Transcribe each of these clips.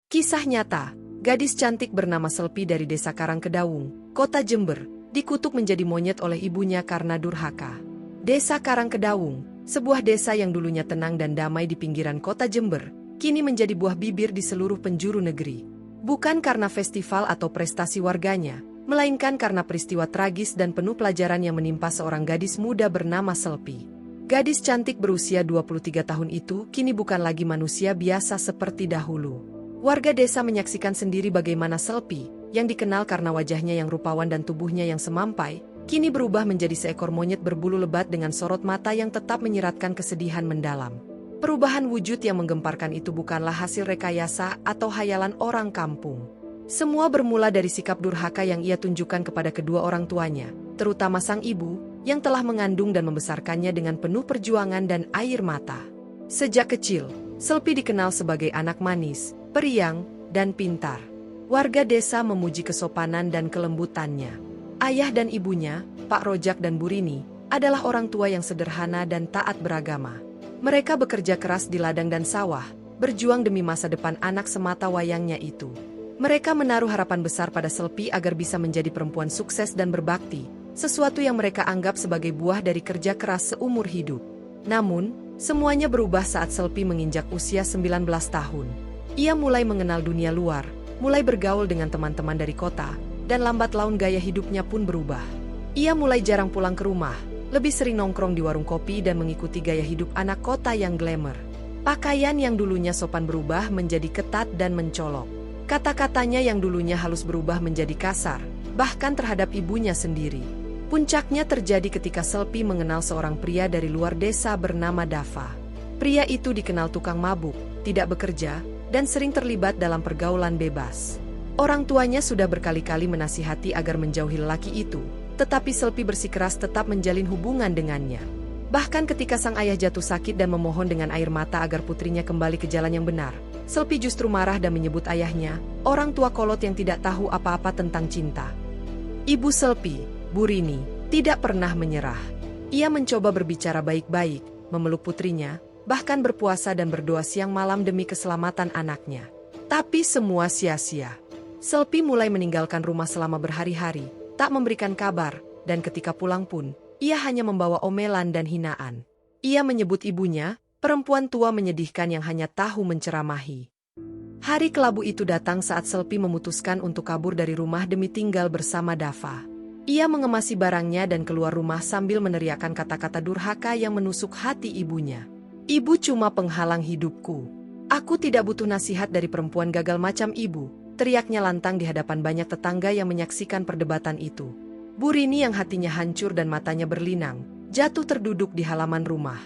Kisah nyata, gadis cantik bernama Selpi dari desa Karangkedawung, kota Jember, dikutuk menjadi monyet oleh ibunya karena durhaka. Desa Karangkedawung, sebuah desa yang dulunya tenang dan damai di pinggiran kota Jember, kini menjadi buah bibir di seluruh penjuru negeri. Bukan karena festival atau prestasi warganya, melainkan karena peristiwa tragis dan penuh pelajaran yang menimpa seorang gadis muda bernama Selpi. Gadis cantik berusia 23 tahun itu kini bukan lagi manusia biasa seperti dahulu. Warga desa menyaksikan sendiri bagaimana Selpi, yang dikenal karena wajahnya yang rupawan dan tubuhnya yang semampai, kini berubah menjadi seekor monyet berbulu lebat dengan sorot mata yang tetap menyiratkan kesedihan mendalam. Perubahan wujud yang menggemparkan itu bukanlah hasil rekayasa atau hayalan orang kampung. Semua bermula dari sikap durhaka yang ia tunjukkan kepada kedua orang tuanya, terutama sang ibu, yang telah mengandung dan membesarkannya dengan penuh perjuangan dan air mata. Sejak kecil, Selpi dikenal sebagai anak manis, periang, dan pintar. Warga desa memuji kesopanan dan kelembutannya. Ayah dan ibunya, Pak Rojak dan Bu Rini, adalah orang tua yang sederhana dan taat beragama. Mereka bekerja keras di ladang dan sawah, berjuang demi masa depan anak semata wayangnya itu. Mereka menaruh harapan besar pada Selpi agar bisa menjadi perempuan sukses dan berbakti, sesuatu yang mereka anggap sebagai buah dari kerja keras seumur hidup. Namun, semuanya berubah saat Selpi menginjak usia 19 tahun. Ia mulai mengenal dunia luar, mulai bergaul dengan teman-teman dari kota, dan lambat laun gaya hidupnya pun berubah. Ia mulai jarang pulang ke rumah, lebih sering nongkrong di warung kopi dan mengikuti gaya hidup anak kota yang glamour. Pakaian yang dulunya sopan berubah menjadi ketat dan mencolok. Kata-katanya yang dulunya halus berubah menjadi kasar, bahkan terhadap ibunya sendiri. Puncaknya terjadi ketika Selpi mengenal seorang pria dari luar desa bernama Dava. Pria itu dikenal tukang mabuk, tidak bekerja, dan sering terlibat dalam pergaulan bebas. Orang tuanya sudah berkali-kali menasihati agar menjauhi lelaki itu, tetapi Selpi bersikeras tetap menjalin hubungan dengannya. Bahkan ketika sang ayah jatuh sakit dan memohon dengan air mata agar putrinya kembali ke jalan yang benar, Selpi justru marah dan menyebut ayahnya, orang tua kolot yang tidak tahu apa-apa tentang cinta. Ibu Selpi, Bu Rini, tidak pernah menyerah. Ia mencoba berbicara baik-baik, memeluk putrinya, bahkan berpuasa dan berdoa siang malam demi keselamatan anaknya. Tapi semua sia-sia. Selpi mulai meninggalkan rumah selama berhari-hari, tak memberikan kabar, dan ketika pulang pun, ia hanya membawa omelan dan hinaan. Ia menyebut ibunya, perempuan tua menyedihkan yang hanya tahu menceramahi. Hari kelabu itu datang saat Selpi memutuskan untuk kabur dari rumah demi tinggal bersama Dava. Ia mengemasi barangnya dan keluar rumah sambil meneriakkan kata-kata durhaka yang menusuk hati ibunya. Ibu cuma penghalang hidupku. Aku tidak butuh nasihat dari perempuan gagal macam ibu, teriaknya lantang di hadapan banyak tetangga yang menyaksikan perdebatan itu. Bu Rini yang hatinya hancur dan matanya berlinang, jatuh terduduk di halaman rumah.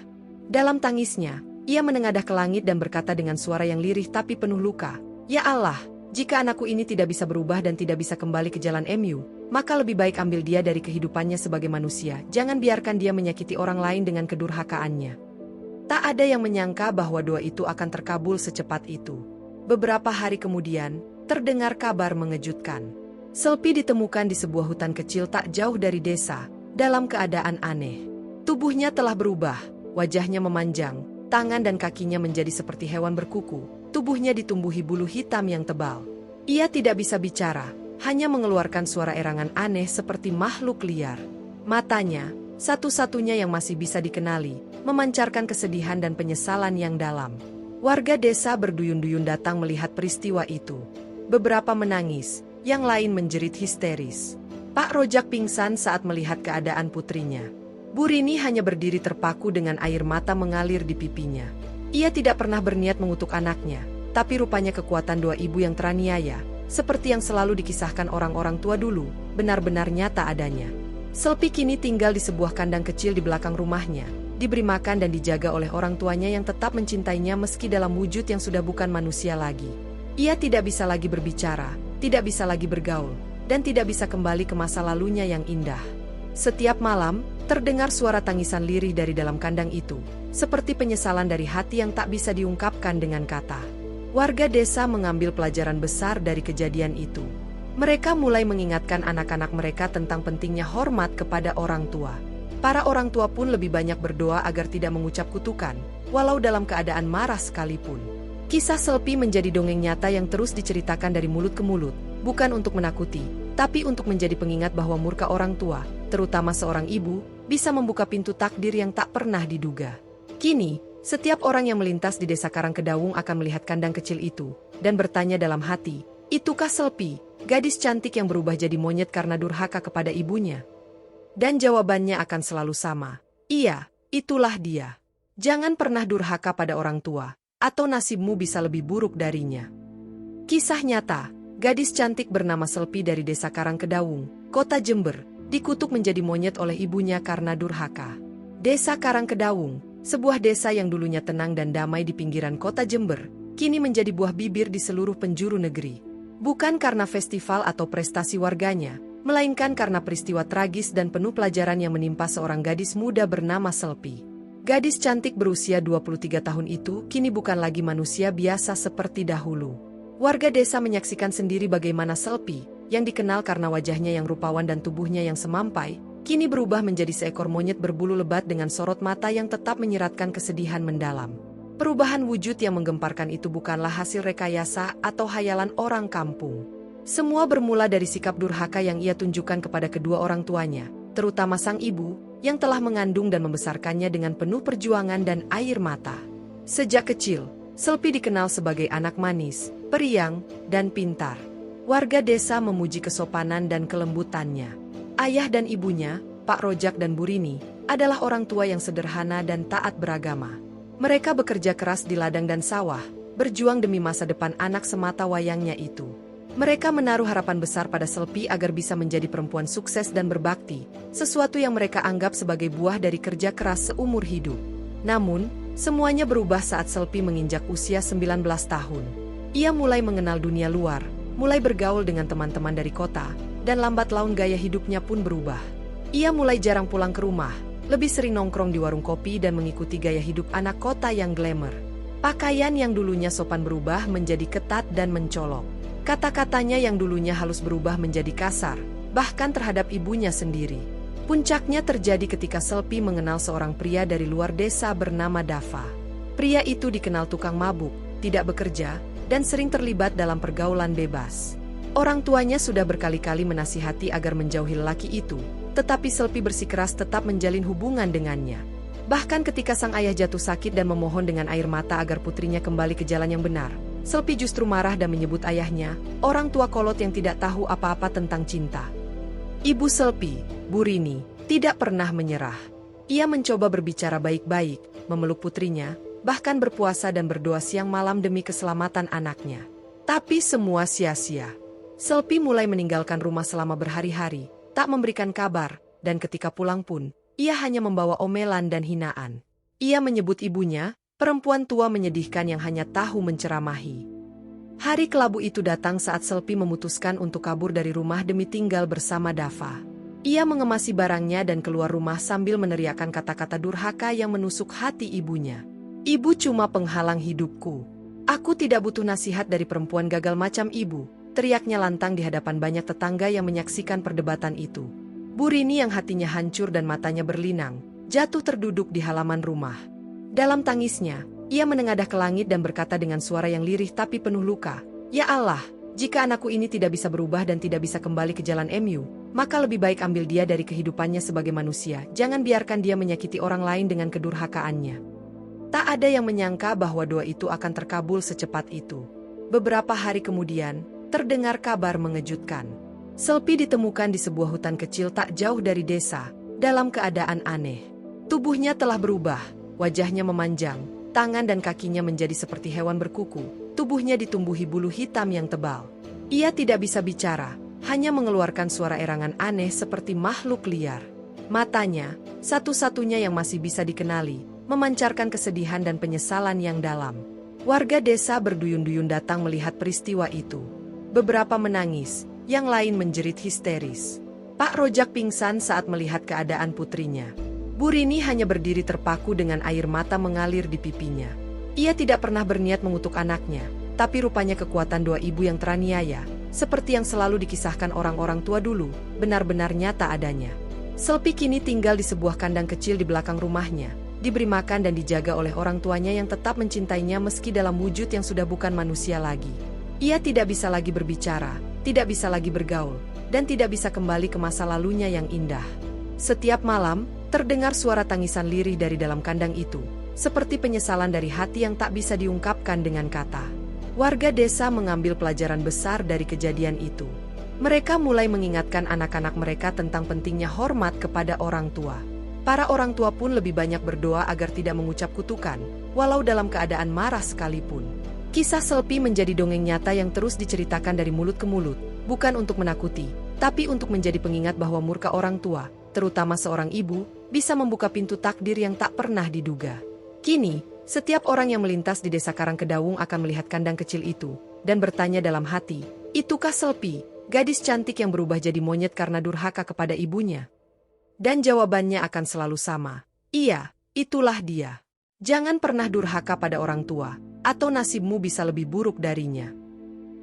Dalam tangisnya, ia menengadah ke langit dan berkata dengan suara yang lirih tapi penuh luka, "Ya Allah, jika anakku ini tidak bisa berubah dan tidak bisa kembali ke jalan MU, maka lebih baik ambil dia dari kehidupannya sebagai manusia. Jangan biarkan dia menyakiti orang lain dengan kedurhakaannya." Tak ada yang menyangka bahwa doa itu akan terkabul secepat itu. Beberapa hari kemudian, terdengar kabar mengejutkan. Selpi ditemukan di sebuah hutan kecil tak jauh dari desa, dalam keadaan aneh. Tubuhnya telah berubah, wajahnya memanjang, tangan dan kakinya menjadi seperti hewan berkuku, tubuhnya ditumbuhi bulu hitam yang tebal. Ia tidak bisa bicara, hanya mengeluarkan suara erangan aneh seperti makhluk liar. Matanya, satu-satunya yang masih bisa dikenali, memancarkan kesedihan dan penyesalan yang dalam. Warga desa berduyun-duyun datang melihat peristiwa itu. Beberapa menangis, yang lain menjerit histeris. Pak Rojak pingsan saat melihat keadaan putrinya. Bu Rini hanya berdiri terpaku dengan air mata mengalir di pipinya. Ia tidak pernah berniat mengutuk anaknya, tapi rupanya kekuatan dua ibu yang teraniaya, seperti yang selalu dikisahkan orang-orang tua dulu, benar-benar nyata adanya. Selpi kini tinggal di sebuah kandang kecil di belakang rumahnya, diberi makan dan dijaga oleh orang tuanya yang tetap mencintainya meski dalam wujud yang sudah bukan manusia lagi. Ia tidak bisa lagi berbicara, tidak bisa lagi bergaul, dan tidak bisa kembali ke masa lalunya yang indah. Setiap malam, terdengar suara tangisan lirih dari dalam kandang itu, seperti penyesalan dari hati yang tak bisa diungkapkan dengan kata. Warga desa mengambil pelajaran besar dari kejadian itu. Mereka mulai mengingatkan anak-anak mereka tentang pentingnya hormat kepada orang tua. Para orang tua pun lebih banyak berdoa agar tidak mengucap kutukan, walau dalam keadaan marah sekalipun. Kisah Selpi menjadi dongeng nyata yang terus diceritakan dari mulut ke mulut, bukan untuk menakuti, tapi untuk menjadi pengingat bahwa murka orang tua, terutama seorang ibu, bisa membuka pintu takdir yang tak pernah diduga. Kini, setiap orang yang melintas di desa Karangkedawung akan melihat kandang kecil itu, dan bertanya dalam hati, itukah Selpi, gadis cantik yang berubah jadi monyet karena durhaka kepada ibunya? Dan jawabannya akan selalu sama, iya, itulah dia. Jangan pernah durhaka pada orang tua, atau nasibmu bisa lebih buruk darinya. Kisah nyata, gadis cantik bernama Selpi dari desa Karangkedawung, kota Jember, dikutuk menjadi monyet oleh ibunya karena durhaka. Desa Karangkedawung, sebuah desa yang dulunya tenang dan damai di pinggiran kota Jember, kini menjadi buah bibir di seluruh penjuru negeri. Bukan karena festival atau prestasi warganya, melainkan karena peristiwa tragis dan penuh pelajaran yang menimpa seorang gadis muda bernama Selpi. Gadis cantik berusia 23 tahun itu kini bukan lagi manusia biasa seperti dahulu. Warga desa menyaksikan sendiri bagaimana Selpi, yang dikenal karena wajahnya yang rupawan dan tubuhnya yang semampai, kini berubah menjadi seekor monyet berbulu lebat dengan sorot mata yang tetap menyiratkan kesedihan mendalam. Perubahan wujud yang menggemparkan itu bukanlah hasil rekayasa atau hayalan orang kampung. Semua bermula dari sikap durhaka yang ia tunjukkan kepada kedua orang tuanya, terutama sang ibu, yang telah mengandung dan membesarkannya dengan penuh perjuangan dan air mata. Sejak kecil, Selpi dikenal sebagai anak manis, periang, dan pintar. Warga desa memuji kesopanan dan kelembutannya. Ayah dan ibunya, Pak Rojak dan Bu Rini, adalah orang tua yang sederhana dan taat beragama. Mereka bekerja keras di ladang dan sawah, berjuang demi masa depan anak semata wayangnya itu. Mereka menaruh harapan besar pada Selpi agar bisa menjadi perempuan sukses dan berbakti, sesuatu yang mereka anggap sebagai buah dari kerja keras seumur hidup. Namun, semuanya berubah saat Selpi menginjak usia 19 tahun. Ia mulai mengenal dunia luar, mulai bergaul dengan teman-teman dari kota, dan lambat laun gaya hidupnya pun berubah. Ia mulai jarang pulang ke rumah, lebih sering nongkrong di warung kopi dan mengikuti gaya hidup anak kota yang glamour. Pakaian yang dulunya sopan berubah menjadi ketat dan mencolok. Kata-katanya yang dulunya halus berubah menjadi kasar, bahkan terhadap ibunya sendiri. Puncaknya terjadi ketika Selpi mengenal seorang pria dari luar desa bernama Dava. Pria itu dikenal tukang mabuk, tidak bekerja, dan sering terlibat dalam pergaulan bebas. Orang tuanya sudah berkali-kali menasihati agar menjauhi lelaki itu, tetapi Selpi bersikeras tetap menjalin hubungan dengannya. Bahkan ketika sang ayah jatuh sakit dan memohon dengan air mata agar putrinya kembali ke jalan yang benar, Selpi justru marah dan menyebut ayahnya, orang tua kolot yang tidak tahu apa-apa tentang cinta. Ibu Selpi, Bu Rini, tidak pernah menyerah. Ia mencoba berbicara baik-baik, memeluk putrinya, bahkan berpuasa dan berdoa siang malam demi keselamatan anaknya. Tapi semua sia-sia. Selpi mulai meninggalkan rumah selama berhari-hari, tak memberikan kabar, dan ketika pulang pun, ia hanya membawa omelan dan hinaan. Ia menyebut ibunya, perempuan tua menyedihkan yang hanya tahu menceramahi. Hari kelabu itu datang saat Selpi memutuskan untuk kabur dari rumah demi tinggal bersama Dava. Ia mengemasi barangnya dan keluar rumah sambil meneriakkan kata-kata durhaka yang menusuk hati ibunya. Ibu cuma penghalang hidupku. Aku tidak butuh nasihat dari perempuan gagal macam ibu, teriaknya lantang di hadapan banyak tetangga yang menyaksikan perdebatan itu. Bu Rini yang hatinya hancur dan matanya berlinang, jatuh terduduk di halaman rumah. Dalam tangisnya, ia menengadah ke langit dan berkata dengan suara yang lirih tapi penuh luka, "Ya Allah, jika anakku ini tidak bisa berubah dan tidak bisa kembali ke jalan MU, maka lebih baik ambil dia dari kehidupannya sebagai manusia. Jangan biarkan dia menyakiti orang lain dengan kedurhakaannya." Tak ada yang menyangka bahwa doa itu akan terkabul secepat itu. Beberapa hari kemudian, terdengar kabar mengejutkan. Selpi ditemukan di sebuah hutan kecil tak jauh dari desa, dalam keadaan aneh. Tubuhnya telah berubah. Wajahnya memanjang, tangan dan kakinya menjadi seperti hewan berkuku, tubuhnya ditumbuhi bulu hitam yang tebal. Ia tidak bisa bicara, hanya mengeluarkan suara erangan aneh seperti makhluk liar. Matanya, satu-satunya yang masih bisa dikenali, memancarkan kesedihan dan penyesalan yang dalam. Warga desa berduyun-duyun datang melihat peristiwa itu. Beberapa menangis, yang lain menjerit histeris. Pak Rojak pingsan saat melihat keadaan putrinya. Bu Rini hanya berdiri terpaku dengan air mata mengalir di pipinya. Ia tidak pernah berniat mengutuk anaknya, tapi rupanya kekuatan doa ibu yang teraniaya, seperti yang selalu dikisahkan orang-orang tua dulu, benar-benar nyata adanya. Selpi kini tinggal di sebuah kandang kecil di belakang rumahnya, diberi makan dan dijaga oleh orang tuanya yang tetap mencintainya meski dalam wujud yang sudah bukan manusia lagi. Ia tidak bisa lagi berbicara, tidak bisa lagi bergaul, dan tidak bisa kembali ke masa lalunya yang indah. Setiap malam, terdengar suara tangisan lirih dari dalam kandang itu, seperti penyesalan dari hati yang tak bisa diungkapkan dengan kata. Warga desa mengambil pelajaran besar dari kejadian itu. Mereka mulai mengingatkan anak-anak mereka tentang pentingnya hormat kepada orang tua. Para orang tua pun lebih banyak berdoa agar tidak mengucap kutukan, walau dalam keadaan marah sekalipun. Kisah Selpi menjadi dongeng nyata yang terus diceritakan dari mulut ke mulut, bukan untuk menakuti, tapi untuk menjadi pengingat bahwa murka orang tua, terutama seorang ibu, bisa membuka pintu takdir yang tak pernah diduga. Kini, setiap orang yang melintas di desa Karangkedawung akan melihat kandang kecil itu, dan bertanya dalam hati, itukah Selpi, gadis cantik yang berubah jadi monyet karena durhaka kepada ibunya? Dan jawabannya akan selalu sama, iya, itulah dia. Jangan pernah durhaka pada orang tua, atau nasibmu bisa lebih buruk darinya.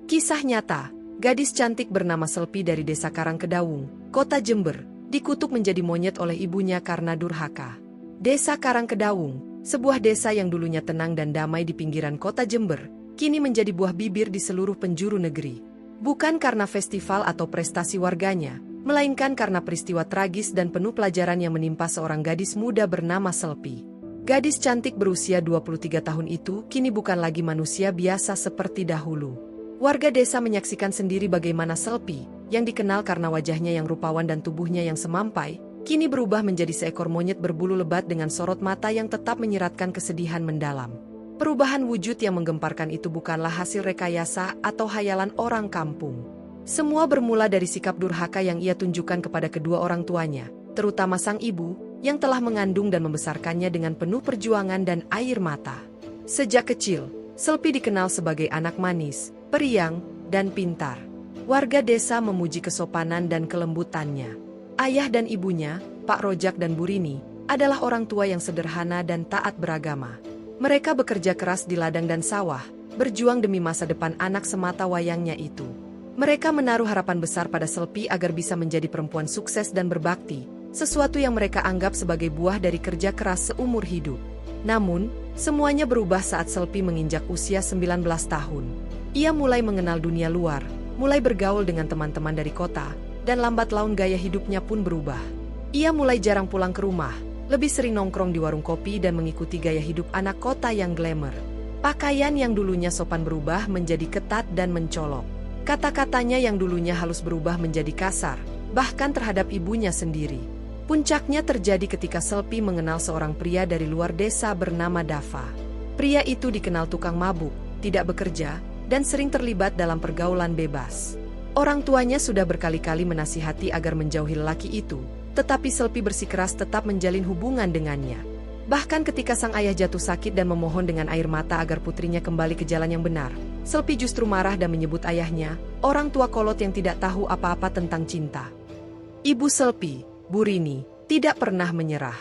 Kisah nyata, gadis cantik bernama Selpi dari desa Karangkedawung, kota Jember, dikutuk menjadi monyet oleh ibunya karena durhaka. Desa Karangkedawung, sebuah desa yang dulunya tenang dan damai di pinggiran kota Jember, kini menjadi buah bibir di seluruh penjuru negeri. Bukan karena festival atau prestasi warganya, melainkan karena peristiwa tragis dan penuh pelajaran yang menimpa seorang gadis muda bernama Selpi. Gadis cantik berusia 23 tahun itu kini bukan lagi manusia biasa seperti dahulu. Warga desa menyaksikan sendiri bagaimana Selpi, yang dikenal karena wajahnya yang rupawan dan tubuhnya yang semampai, kini berubah menjadi seekor monyet berbulu lebat dengan sorot mata yang tetap menyiratkan kesedihan mendalam. Perubahan wujud yang menggemparkan itu bukanlah hasil rekayasa atau hayalan orang kampung. Semua bermula dari sikap durhaka yang ia tunjukkan kepada kedua orang tuanya, terutama sang ibu, yang telah mengandung dan membesarkannya dengan penuh perjuangan dan air mata. Sejak kecil, Selpi dikenal sebagai anak manis, periang, dan pintar. Warga desa memuji kesopanan dan kelembutannya. Ayah dan ibunya, Pak Rojak dan Bu Rini, adalah orang tua yang sederhana dan taat beragama. Mereka bekerja keras di ladang dan sawah, berjuang demi masa depan anak semata wayangnya itu. Mereka menaruh harapan besar pada Selpi agar bisa menjadi perempuan sukses dan berbakti, sesuatu yang mereka anggap sebagai buah dari kerja keras seumur hidup. Namun, semuanya berubah saat Selpi menginjak usia 19 tahun. Ia mulai mengenal dunia luar, mulai bergaul dengan teman-teman dari kota, dan lambat laun gaya hidupnya pun berubah. Ia mulai jarang pulang ke rumah, lebih sering nongkrong di warung kopi dan mengikuti gaya hidup anak kota yang glamour. Pakaian yang dulunya sopan berubah menjadi ketat dan mencolok. Kata-katanya yang dulunya halus berubah menjadi kasar, bahkan terhadap ibunya sendiri. Puncaknya terjadi ketika Selpi mengenal seorang pria dari luar desa bernama Dava. Pria itu dikenal tukang mabuk, tidak bekerja, dan sering terlibat dalam pergaulan bebas. Orang tuanya sudah berkali-kali menasihati agar menjauhi lelaki itu, tetapi Selpi bersikeras tetap menjalin hubungan dengannya. Bahkan ketika sang ayah jatuh sakit dan memohon dengan air mata agar putrinya kembali ke jalan yang benar, Selpi justru marah dan menyebut ayahnya, orang tua kolot yang tidak tahu apa-apa tentang cinta. Ibu Selpi, Bu Rini, tidak pernah menyerah.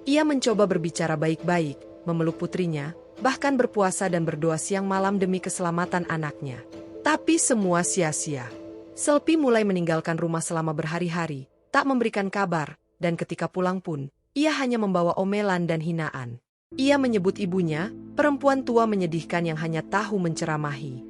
Ia mencoba berbicara baik-baik, memeluk putrinya, bahkan berpuasa dan berdoa siang malam demi keselamatan anaknya. Tapi semua sia-sia. Selpi mulai meninggalkan rumah selama berhari-hari, tak memberikan kabar, dan ketika pulang pun, ia hanya membawa omelan dan hinaan. Ia menyebut ibunya, perempuan tua menyedihkan yang hanya tahu menceramahi.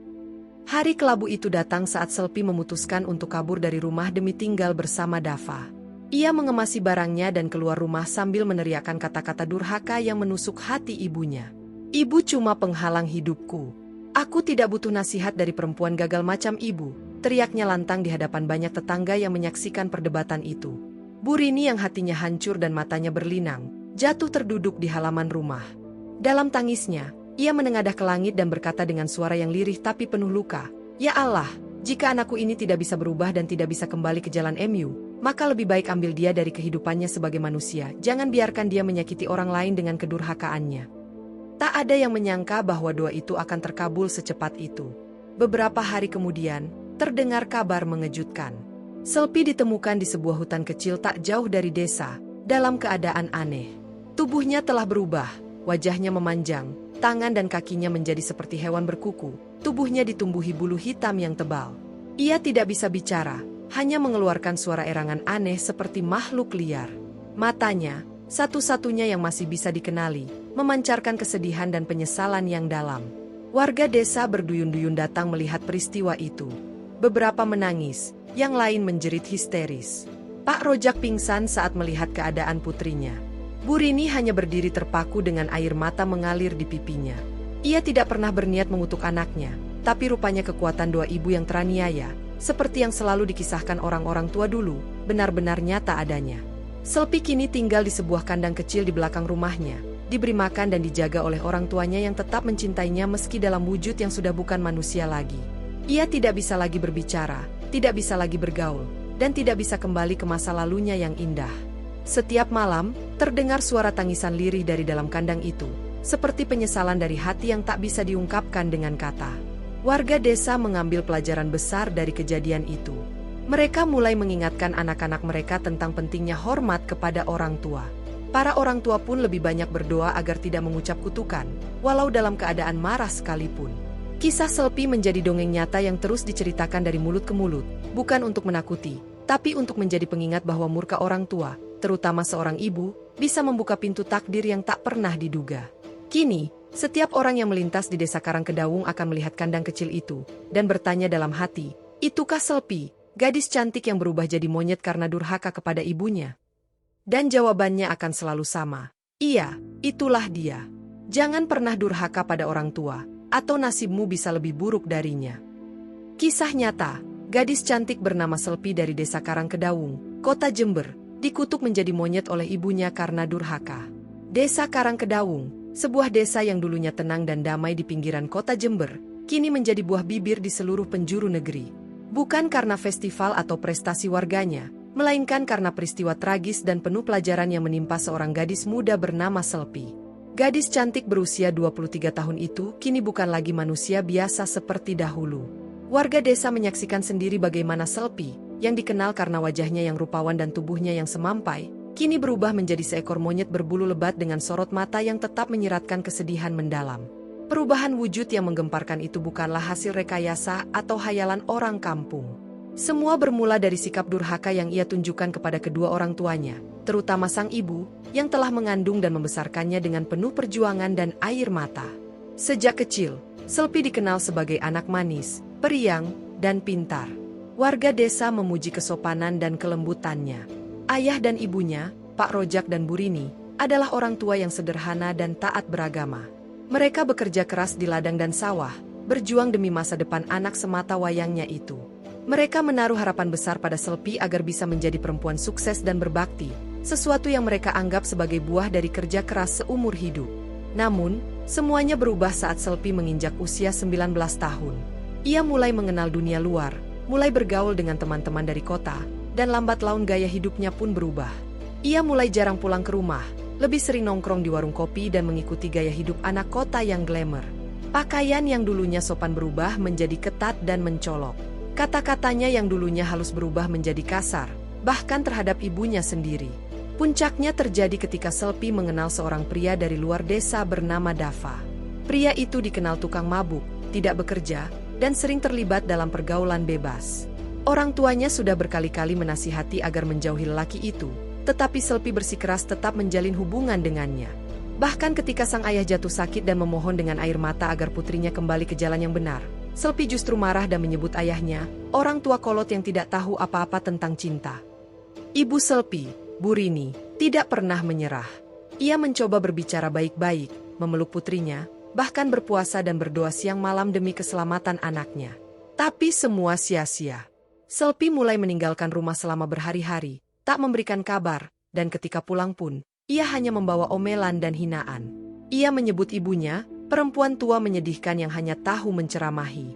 Hari kelabu itu datang saat Selpi memutuskan untuk kabur dari rumah demi tinggal bersama Dava. Ia mengemasi barangnya dan keluar rumah sambil meneriakkan kata-kata durhaka yang menusuk hati ibunya. Ibu cuma penghalang hidupku. Aku tidak butuh nasihat dari perempuan gagal macam ibu, teriaknya lantang di hadapan banyak tetangga yang menyaksikan perdebatan itu. Bu Rini yang hatinya hancur dan matanya berlinang, jatuh terduduk di halaman rumah. Dalam tangisnya, ia menengadah ke langit dan berkata dengan suara yang lirih tapi penuh luka, "Ya Allah, jika anakku ini tidak bisa berubah dan tidak bisa kembali ke jalan MU, maka lebih baik ambil dia dari kehidupannya sebagai manusia. Jangan biarkan dia menyakiti orang lain dengan kedurhakaannya." Tak ada yang menyangka bahwa doa itu akan terkabul secepat itu. Beberapa hari kemudian, terdengar kabar mengejutkan. Selpi ditemukan di sebuah hutan kecil tak jauh dari desa, dalam keadaan aneh. Tubuhnya telah berubah, wajahnya memanjang, tangan dan kakinya menjadi seperti hewan berkuku, tubuhnya ditumbuhi bulu hitam yang tebal. Ia tidak bisa bicara, hanya mengeluarkan suara erangan aneh seperti makhluk liar. Matanya, satu-satunya yang masih bisa dikenali, memancarkan kesedihan dan penyesalan yang dalam. Warga desa berduyun-duyun datang melihat peristiwa itu. Beberapa menangis, yang lain menjerit histeris. Pak Rojak pingsan saat melihat keadaan putrinya. Bu Rini hanya berdiri terpaku dengan air mata mengalir di pipinya. Ia tidak pernah berniat mengutuk anaknya, tapi rupanya kekuatan doa ibu yang teraniaya, seperti yang selalu dikisahkan orang-orang tua dulu, benar-benar nyata adanya. Selpi kini tinggal di sebuah kandang kecil di belakang rumahnya, diberi makan dan dijaga oleh orang tuanya yang tetap mencintainya meski dalam wujud yang sudah bukan manusia lagi. Ia tidak bisa lagi berbicara, tidak bisa lagi bergaul, dan tidak bisa kembali ke masa lalunya yang indah. Setiap malam, terdengar suara tangisan lirih dari dalam kandang itu, seperti penyesalan dari hati yang tak bisa diungkapkan dengan kata. Warga desa mengambil pelajaran besar dari kejadian itu. Mereka mulai mengingatkan anak-anak mereka tentang pentingnya hormat kepada orang tua. Para orang tua pun lebih banyak berdoa agar tidak mengucap kutukan, walau dalam keadaan marah sekalipun. Kisah Selpi menjadi dongeng nyata yang terus diceritakan dari mulut ke mulut, bukan untuk menakuti, tapi untuk menjadi pengingat bahwa murka orang tua, terutama seorang ibu, bisa membuka pintu takdir yang tak pernah diduga. Kini, setiap orang yang melintas di desa Karangkedawung akan melihat kandang kecil itu, dan bertanya dalam hati, itukah Selpi, gadis cantik yang berubah jadi monyet karena durhaka kepada ibunya? Dan jawabannya akan selalu sama. Iya, itulah dia. Jangan pernah durhaka pada orang tua, atau nasibmu bisa lebih buruk darinya. Kisah nyata, gadis cantik bernama Selpi dari desa Karangkedawung, kota Jember, dikutuk menjadi monyet oleh ibunya karena durhaka. Desa Karangkedawung, sebuah desa yang dulunya tenang dan damai di pinggiran kota Jember, kini menjadi buah bibir di seluruh penjuru negeri. Bukan karena festival atau prestasi warganya, melainkan karena peristiwa tragis dan penuh pelajaran yang menimpa seorang gadis muda bernama Selpi. Gadis cantik berusia 23 tahun itu kini bukan lagi manusia biasa seperti dahulu. Warga desa menyaksikan sendiri bagaimana Selpi, yang dikenal karena wajahnya yang rupawan dan tubuhnya yang semampai, kini berubah menjadi seekor monyet berbulu lebat dengan sorot mata yang tetap menyiratkan kesedihan mendalam. Perubahan wujud yang menggemparkan itu bukanlah hasil rekayasa atau hayalan orang kampung. Semua bermula dari sikap durhaka yang ia tunjukkan kepada kedua orang tuanya, terutama sang ibu, yang telah mengandung dan membesarkannya dengan penuh perjuangan dan air mata. Sejak kecil, Selpi dikenal sebagai anak manis, periang, dan pintar. Warga desa memuji kesopanan dan kelembutannya. Ayah dan ibunya, Pak Rojak dan Bu Rini, adalah orang tua yang sederhana dan taat beragama. Mereka bekerja keras di ladang dan sawah, berjuang demi masa depan anak semata wayangnya itu. Mereka menaruh harapan besar pada Selpi agar bisa menjadi perempuan sukses dan berbakti, sesuatu yang mereka anggap sebagai buah dari kerja keras seumur hidup. Namun, semuanya berubah saat Selpi menginjak usia 19 tahun. Ia mulai mengenal dunia luar, mulai bergaul dengan teman-teman dari kota, dan lambat laun gaya hidupnya pun berubah. Ia mulai jarang pulang ke rumah, lebih sering nongkrong di warung kopi dan mengikuti gaya hidup anak kota yang glamour. Pakaian yang dulunya sopan berubah menjadi ketat dan mencolok. Kata-katanya yang dulunya halus berubah menjadi kasar, bahkan terhadap ibunya sendiri. Puncaknya terjadi ketika Selpi mengenal seorang pria dari luar desa bernama Dava. Pria itu dikenal tukang mabuk, tidak bekerja, dan sering terlibat dalam pergaulan bebas. Orang tuanya sudah berkali-kali menasihati agar menjauhi lelaki itu, tetapi Selpi bersikeras tetap menjalin hubungan dengannya. Bahkan ketika sang ayah jatuh sakit dan memohon dengan air mata agar putrinya kembali ke jalan yang benar, Selpi justru marah dan menyebut ayahnya, orang tua kolot yang tidak tahu apa-apa tentang cinta. Ibu Selpi, Bu Rini, tidak pernah menyerah. Ia mencoba berbicara baik-baik, memeluk putrinya, bahkan berpuasa dan berdoa siang malam demi keselamatan anaknya. Tapi semua sia-sia. Selpi mulai meninggalkan rumah selama berhari-hari, tak memberikan kabar, dan ketika pulang pun, ia hanya membawa omelan dan hinaan. Ia menyebut ibunya, perempuan tua menyedihkan yang hanya tahu menceramahi.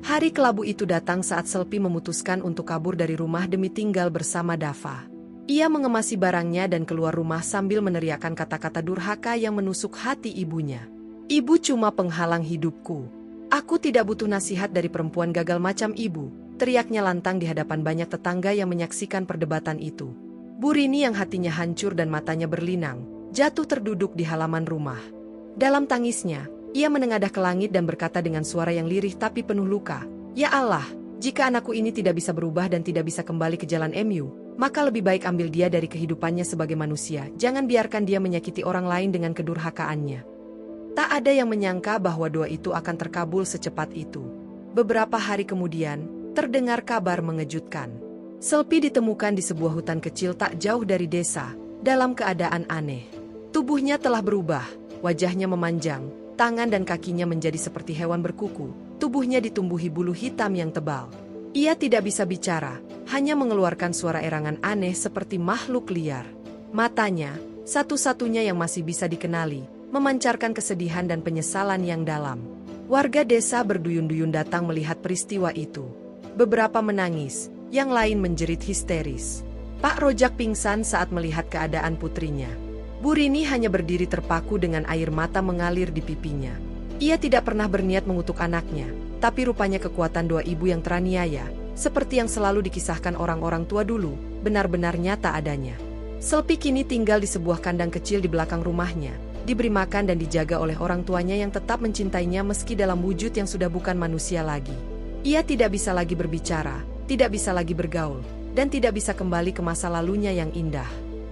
Hari kelabu itu datang saat Selpi memutuskan untuk kabur dari rumah demi tinggal bersama Dava. Ia mengemasi barangnya dan keluar rumah sambil meneriakkan kata-kata durhaka yang menusuk hati ibunya. Ibu cuma penghalang hidupku. Aku tidak butuh nasihat dari perempuan gagal macam ibu, teriaknya lantang di hadapan banyak tetangga yang menyaksikan perdebatan itu. Bu Rini yang hatinya hancur dan matanya berlinang, jatuh terduduk di halaman rumah. Dalam tangisnya, ia menengadah ke langit dan berkata dengan suara yang lirih tapi penuh luka, "Ya Allah, jika anakku ini tidak bisa berubah dan tidak bisa kembali ke jalan MU, maka lebih baik ambil dia dari kehidupannya sebagai manusia. Jangan biarkan dia menyakiti orang lain dengan kedurhakaannya. Tak ada yang menyangka bahwa doa itu akan terkabul secepat itu. Beberapa hari kemudian, terdengar kabar mengejutkan. Selpi ditemukan di sebuah hutan kecil tak jauh dari desa, dalam keadaan aneh. Tubuhnya telah berubah, wajahnya memanjang, tangan dan kakinya menjadi seperti hewan berkuku, tubuhnya ditumbuhi bulu hitam yang tebal. Ia tidak bisa bicara, hanya mengeluarkan suara erangan aneh seperti makhluk liar. Matanya, satu-satunya yang masih bisa dikenali, memancarkan kesedihan dan penyesalan yang dalam. Warga desa berduyun-duyun datang melihat peristiwa itu. Beberapa menangis, yang lain menjerit histeris. Pak Rojak pingsan saat melihat keadaan putrinya. Bu Rini hanya berdiri terpaku dengan air mata mengalir di pipinya. Ia tidak pernah berniat mengutuk anaknya, tapi rupanya kekuatan doa ibu yang teraniaya, seperti yang selalu dikisahkan orang-orang tua dulu, benar-benar nyata adanya. Selpi kini tinggal di sebuah kandang kecil di belakang rumahnya, diberi makan dan dijaga oleh orang tuanya yang tetap mencintainya meski dalam wujud yang sudah bukan manusia lagi. Ia tidak bisa lagi berbicara, tidak bisa lagi bergaul, dan tidak bisa kembali ke masa lalunya yang indah.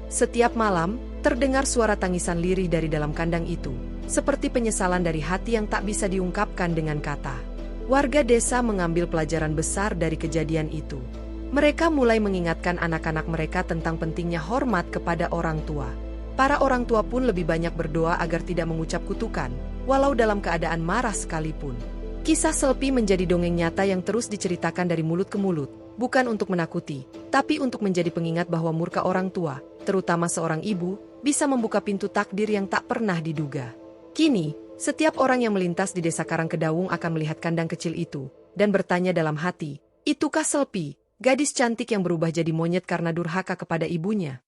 Setiap malam, terdengar suara tangisan lirih dari dalam kandang itu, seperti penyesalan dari hati yang tak bisa diungkapkan dengan kata. Warga desa mengambil pelajaran besar dari kejadian itu. Mereka mulai mengingatkan anak-anak mereka tentang pentingnya hormat kepada orang tua. Para orang tua pun lebih banyak berdoa agar tidak mengucap kutukan, walau dalam keadaan marah sekalipun. Kisah Selpi menjadi dongeng nyata yang terus diceritakan dari mulut ke mulut, bukan untuk menakuti, tapi untuk menjadi pengingat bahwa murka orang tua, terutama seorang ibu, bisa membuka pintu takdir yang tak pernah diduga. Kini, setiap orang yang melintas di desa Karangkedaung akan melihat kandang kecil itu, dan bertanya dalam hati, itukah Selpi, gadis cantik yang berubah jadi monyet karena durhaka kepada ibunya?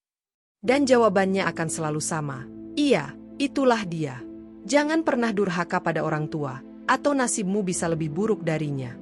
Dan jawabannya akan selalu sama, iya, itulah dia. Jangan pernah durhaka pada orang tua, atau nasibmu bisa lebih buruk darinya.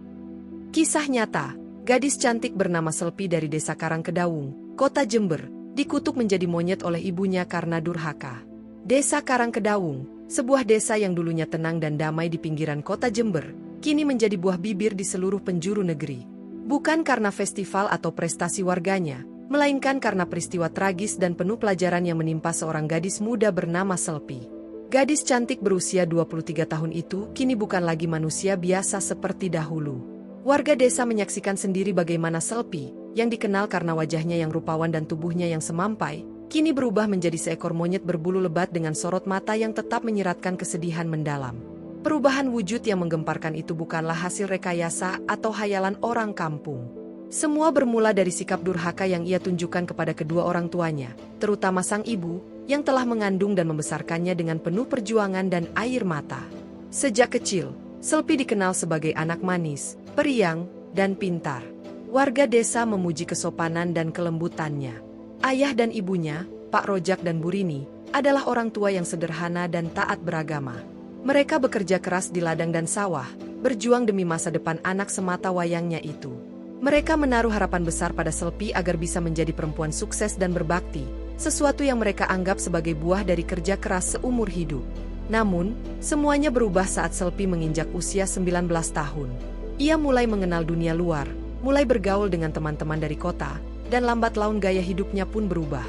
Kisah nyata, gadis cantik bernama Selpi dari desa Karangkedaung, kota Jember, dikutuk menjadi monyet oleh ibunya karena durhaka. Desa Karangkedaung, sebuah desa yang dulunya tenang dan damai di pinggiran kota Jember, kini menjadi buah bibir di seluruh penjuru negeri. Bukan karena festival atau prestasi warganya, melainkan karena peristiwa tragis dan penuh pelajaran yang menimpa seorang gadis muda bernama Selpi. Gadis cantik berusia 23 tahun itu kini bukan lagi manusia biasa seperti dahulu. Warga desa menyaksikan sendiri bagaimana Selpi, yang dikenal karena wajahnya yang rupawan dan tubuhnya yang semampai, kini berubah menjadi seekor monyet berbulu lebat dengan sorot mata yang tetap menyiratkan kesedihan mendalam. Perubahan wujud yang menggemparkan itu bukanlah hasil rekayasa atau hayalan orang kampung. Semua bermula dari sikap durhaka yang ia tunjukkan kepada kedua orang tuanya, terutama sang ibu, yang telah mengandung dan membesarkannya dengan penuh perjuangan dan air mata. Sejak kecil, Selpi dikenal sebagai anak manis, periang, dan pintar. Warga desa memuji kesopanan dan kelembutannya. Ayah dan ibunya, Pak Rojak dan Bu Rini, adalah orang tua yang sederhana dan taat beragama. Mereka bekerja keras di ladang dan sawah, berjuang demi masa depan anak semata wayangnya itu. Mereka menaruh harapan besar pada Selpi agar bisa menjadi perempuan sukses dan berbakti, sesuatu yang mereka anggap sebagai buah dari kerja keras seumur hidup. Namun, semuanya berubah saat Selpi menginjak usia 19 tahun. Ia mulai mengenal dunia luar, mulai bergaul dengan teman-teman dari kota, dan lambat laun gaya hidupnya pun berubah.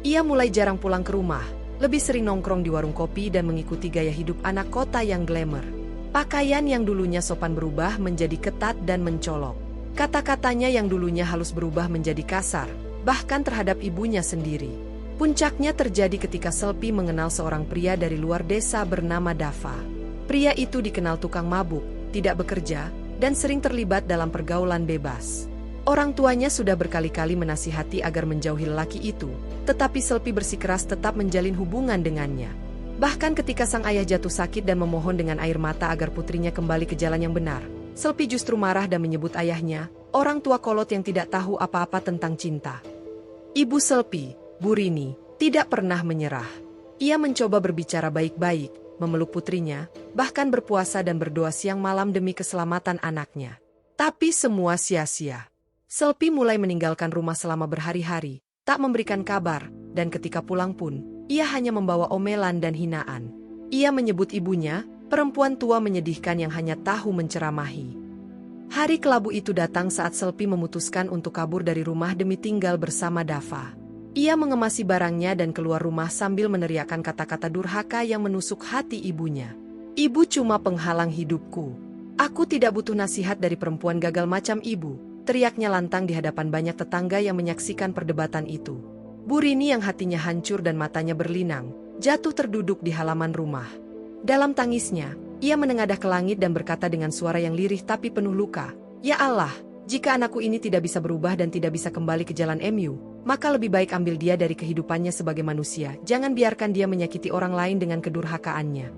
Ia mulai jarang pulang ke rumah, lebih sering nongkrong di warung kopi dan mengikuti gaya hidup anak kota yang glamour. Pakaian yang dulunya sopan berubah menjadi ketat dan mencolok. Kata-katanya yang dulunya halus berubah menjadi kasar, bahkan terhadap ibunya sendiri. Puncaknya terjadi ketika Selpi mengenal seorang pria dari luar desa bernama Dava. Pria itu dikenal tukang mabuk, tidak bekerja, dan sering terlibat dalam pergaulan bebas. Orang tuanya sudah berkali-kali menasihati agar menjauhi lelaki itu, tetapi Selpi bersikeras tetap menjalin hubungan dengannya. Bahkan ketika sang ayah jatuh sakit dan memohon dengan air mata agar putrinya kembali ke jalan yang benar, Selpi justru marah dan menyebut ayahnya, orang tua kolot yang tidak tahu apa-apa tentang cinta. Ibu Selpi, Bu Rini, tidak pernah menyerah. Ia mencoba berbicara baik-baik, memeluk putrinya, bahkan berpuasa dan berdoa siang malam demi keselamatan anaknya. Tapi semua sia-sia. Selpi mulai meninggalkan rumah selama berhari-hari, tak memberikan kabar, dan ketika pulang pun, ia hanya membawa omelan dan hinaan. Ia menyebut ibunya, perempuan tua menyedihkan yang hanya tahu menceramahi. Hari kelabu itu datang saat Selpi memutuskan untuk kabur dari rumah demi tinggal bersama Dava. Ia mengemasi barangnya dan keluar rumah sambil meneriakkan kata-kata durhaka yang menusuk hati ibunya. "Ibu cuma penghalang hidupku. Aku tidak butuh nasihat dari perempuan gagal macam ibu," teriaknya lantang di hadapan banyak tetangga yang menyaksikan perdebatan itu. Bu Rini yang hatinya hancur dan matanya berlinang, jatuh terduduk di halaman rumah. Dalam tangisnya, ia menengadah ke langit dan berkata dengan suara yang lirih tapi penuh luka, "Ya Allah, jika anakku ini tidak bisa berubah dan tidak bisa kembali ke jalan MU, maka lebih baik ambil dia dari kehidupannya sebagai manusia. Jangan biarkan dia menyakiti orang lain dengan kedurhakaannya."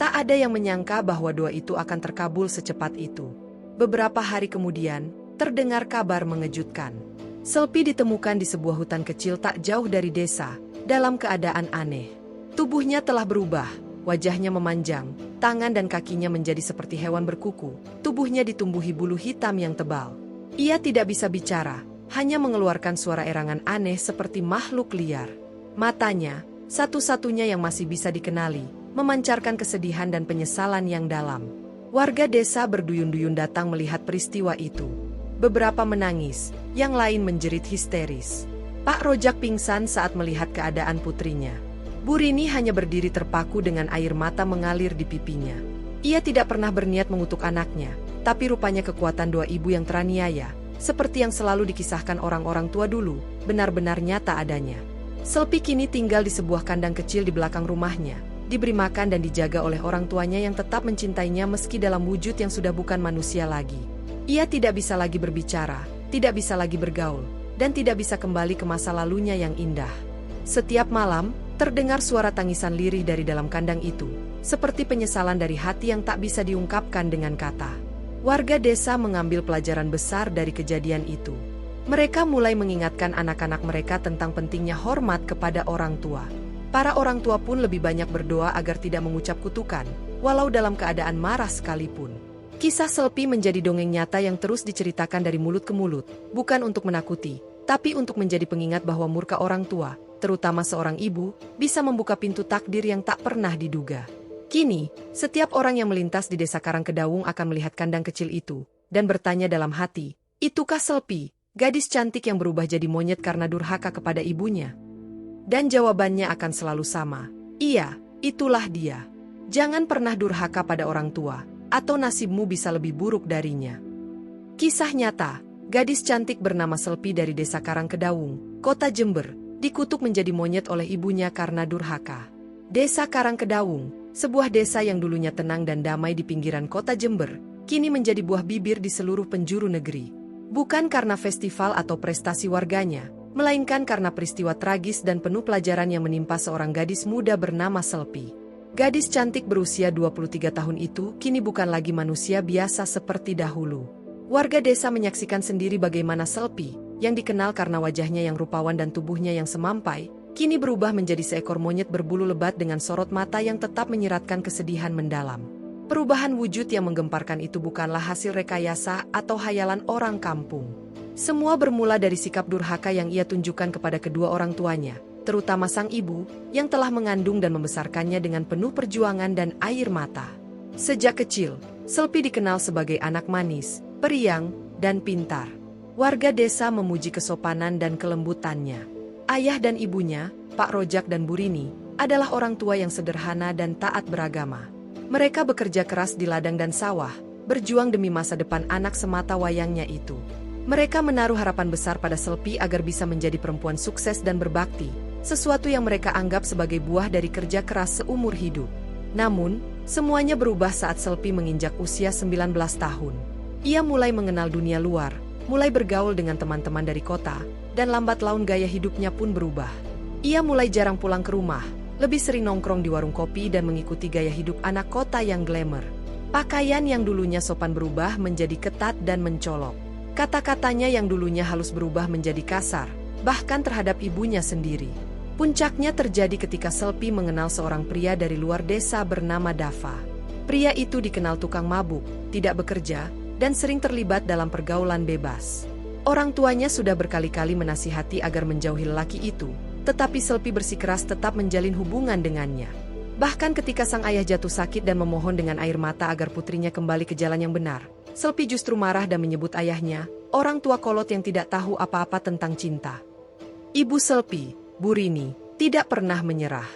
Tak ada yang menyangka bahwa doa itu akan terkabul secepat itu. Beberapa hari kemudian, terdengar kabar mengejutkan. Selpi ditemukan di sebuah hutan kecil tak jauh dari desa, dalam keadaan aneh. Tubuhnya telah berubah, wajahnya memanjang, tangan dan kakinya menjadi seperti hewan berkuku, tubuhnya ditumbuhi bulu hitam yang tebal. Ia tidak bisa bicara, hanya mengeluarkan suara erangan aneh seperti makhluk liar. Matanya, satu-satunya yang masih bisa dikenali, memancarkan kesedihan dan penyesalan yang dalam. Warga desa berduyun-duyun datang melihat peristiwa itu. Beberapa menangis, yang lain menjerit histeris. Pak Rojak pingsan saat melihat keadaan putrinya. Bu Rini hanya berdiri terpaku dengan air mata mengalir di pipinya. Ia tidak pernah berniat mengutuk anaknya, tapi rupanya kekuatan doa ibu yang teraniaya, seperti yang selalu dikisahkan orang-orang tua dulu, benar-benar nyata adanya. Selpi kini tinggal di sebuah kandang kecil di belakang rumahnya, diberi makan dan dijaga oleh orang tuanya yang tetap mencintainya meski dalam wujud yang sudah bukan manusia lagi. Ia tidak bisa lagi berbicara, tidak bisa lagi bergaul, dan tidak bisa kembali ke masa lalunya yang indah. Setiap malam, terdengar suara tangisan lirih dari dalam kandang itu, seperti penyesalan dari hati yang tak bisa diungkapkan dengan kata. Warga desa mengambil pelajaran besar dari kejadian itu. Mereka mulai mengingatkan anak-anak mereka tentang pentingnya hormat kepada orang tua. Para orang tua pun lebih banyak berdoa agar tidak mengucap kutukan, walau dalam keadaan marah sekalipun. Kisah Selpi menjadi dongeng nyata yang terus diceritakan dari mulut ke mulut, bukan untuk menakuti, tapi untuk menjadi pengingat bahwa murka orang tua, terutama seorang ibu, bisa membuka pintu takdir yang tak pernah diduga. Kini, setiap orang yang melintas di desa Karangkedawung akan melihat kandang kecil itu, dan bertanya dalam hati, itukah Selpi, gadis cantik yang berubah jadi monyet karena durhaka kepada ibunya? Dan jawabannya akan selalu sama, iya, itulah dia. Jangan pernah durhaka pada orang tua, atau nasibmu bisa lebih buruk darinya. Kisah nyata, gadis cantik bernama Selpi dari desa Karangkedawung, kota Jember, dikutuk menjadi monyet oleh ibunya karena durhaka. Desa Karangkedawung, sebuah desa yang dulunya tenang dan damai di pinggiran kota Jember, kini menjadi buah bibir di seluruh penjuru negeri. Bukan karena festival atau prestasi warganya, melainkan karena peristiwa tragis dan penuh pelajaran yang menimpa seorang gadis muda bernama Selpi. Gadis cantik berusia 23 tahun itu kini bukan lagi manusia biasa seperti dahulu. Warga desa menyaksikan sendiri bagaimana Selpi, yang dikenal karena wajahnya yang rupawan dan tubuhnya yang semampai, kini berubah menjadi seekor monyet berbulu lebat dengan sorot mata yang tetap menyiratkan kesedihan mendalam. Perubahan wujud yang menggemparkan itu bukanlah hasil rekayasa atau hayalan orang kampung. Semua bermula dari sikap durhaka yang ia tunjukkan kepada kedua orang tuanya, terutama sang ibu, yang telah mengandung dan membesarkannya dengan penuh perjuangan dan air mata. Sejak kecil, Selpi dikenal sebagai anak manis, periang, dan pintar. Warga desa memuji kesopanan dan kelembutannya. Ayah dan ibunya, Pak Rojak dan Bu Rini, adalah orang tua yang sederhana dan taat beragama. Mereka bekerja keras di ladang dan sawah, berjuang demi masa depan anak semata wayangnya itu. Mereka menaruh harapan besar pada Selpi agar bisa menjadi perempuan sukses dan berbakti, sesuatu yang mereka anggap sebagai buah dari kerja keras seumur hidup. Namun, semuanya berubah saat Selpi menginjak usia 19 tahun. Ia mulai mengenal dunia luar, mulai bergaul dengan teman-teman dari kota, dan lambat laun gaya hidupnya pun berubah. Ia mulai jarang pulang ke rumah, lebih sering nongkrong di warung kopi dan mengikuti gaya hidup anak kota yang glamour. Pakaian yang dulunya sopan berubah menjadi ketat dan mencolok. Kata-katanya yang dulunya halus berubah menjadi kasar, bahkan terhadap ibunya sendiri. Puncaknya terjadi ketika Selpi mengenal seorang pria dari luar desa bernama Dava. Pria itu dikenal tukang mabuk, tidak bekerja, dan sering terlibat dalam pergaulan bebas. Orang tuanya sudah berkali-kali menasihati agar menjauhi lelaki itu, tetapi Selpi bersikeras tetap menjalin hubungan dengannya. Bahkan ketika sang ayah jatuh sakit dan memohon dengan air mata agar putrinya kembali ke jalan yang benar, Selpi justru marah dan menyebut ayahnya, orang tua kolot yang tidak tahu apa-apa tentang cinta. Ibu Selpi, Bu Rini, tidak pernah menyerah.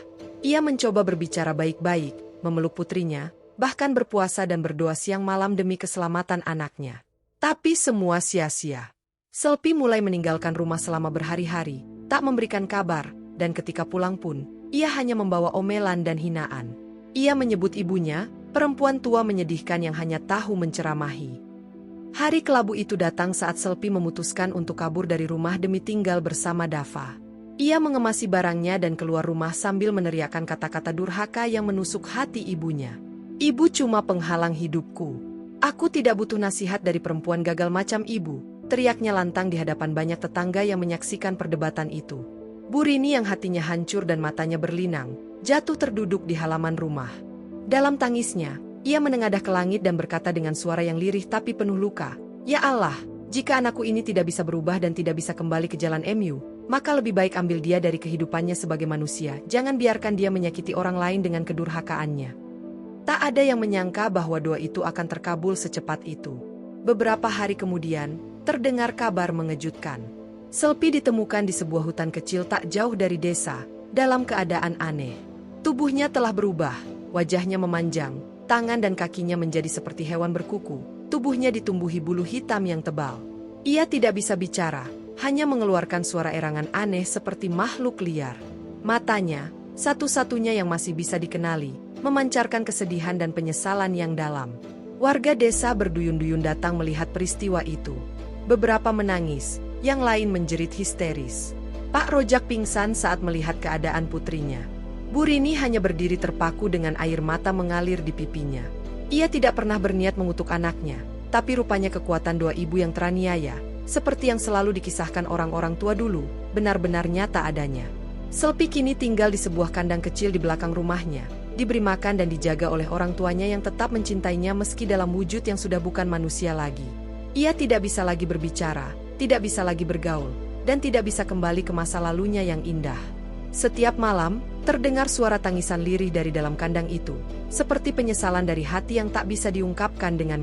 Ia mencoba berbicara baik-baik, memeluk putrinya, bahkan berpuasa dan berdoa siang malam demi keselamatan anaknya. Tapi semua sia-sia. Selpi mulai meninggalkan rumah selama berhari-hari, tak memberikan kabar, dan ketika pulang pun, ia hanya membawa omelan dan hinaan. Ia menyebut ibunya, perempuan tua menyedihkan yang hanya tahu menceramahi. Hari kelabu itu datang saat Selpi memutuskan untuk kabur dari rumah demi tinggal bersama Dava. Ia mengemasi barangnya dan keluar rumah sambil meneriakkan kata-kata durhaka yang menusuk hati ibunya. Ibu cuma penghalang hidupku. Aku tidak butuh nasihat dari perempuan gagal macam ibu, teriaknya lantang di hadapan banyak tetangga yang menyaksikan perdebatan itu. Bu Rini yang hatinya hancur dan matanya berlinang, jatuh terduduk di halaman rumah. Dalam tangisnya, ia menengadah ke langit dan berkata dengan suara yang lirih tapi penuh luka, "Ya Allah, jika anakku ini tidak bisa berubah dan tidak bisa kembali ke jalan MU, maka lebih baik ambil dia dari kehidupannya sebagai manusia, jangan biarkan dia menyakiti orang lain dengan kedurhakaannya." Tak ada yang menyangka bahwa doa itu akan terkabul secepat itu. Beberapa hari kemudian, terdengar kabar mengejutkan. Selpi ditemukan di sebuah hutan kecil tak jauh dari desa, dalam keadaan aneh. Tubuhnya telah berubah, wajahnya memanjang, tangan dan kakinya menjadi seperti hewan berkuku, tubuhnya ditumbuhi bulu hitam yang tebal. Ia tidak bisa bicara, hanya mengeluarkan suara erangan aneh seperti makhluk liar. Matanya, satu-satunya yang masih bisa dikenali, memancarkan kesedihan dan penyesalan yang dalam. Warga desa berduyun-duyun datang melihat peristiwa itu. Beberapa menangis, yang lain menjerit histeris. Pak Rojak pingsan saat melihat keadaan putrinya. Bu Rini hanya berdiri terpaku dengan air mata mengalir di pipinya. Ia tidak pernah berniat mengutuk anaknya, tapi rupanya kekuatan doa ibu yang teraniaya, seperti yang selalu dikisahkan orang-orang tua dulu, benar-benar nyata adanya. Selpi kini tinggal di sebuah kandang kecil di belakang rumahnya, diberi makan dan dijaga oleh orang tuanya yang tetap mencintainya meski dalam wujud yang sudah bukan manusia lagi. Ia tidak bisa lagi berbicara, tidak bisa lagi bergaul, dan tidak bisa kembali ke masa lalunya yang indah. Setiap malam, terdengar suara tangisan lirih dari dalam kandang itu, seperti penyesalan dari hati yang tak bisa diungkapkan dengan kata.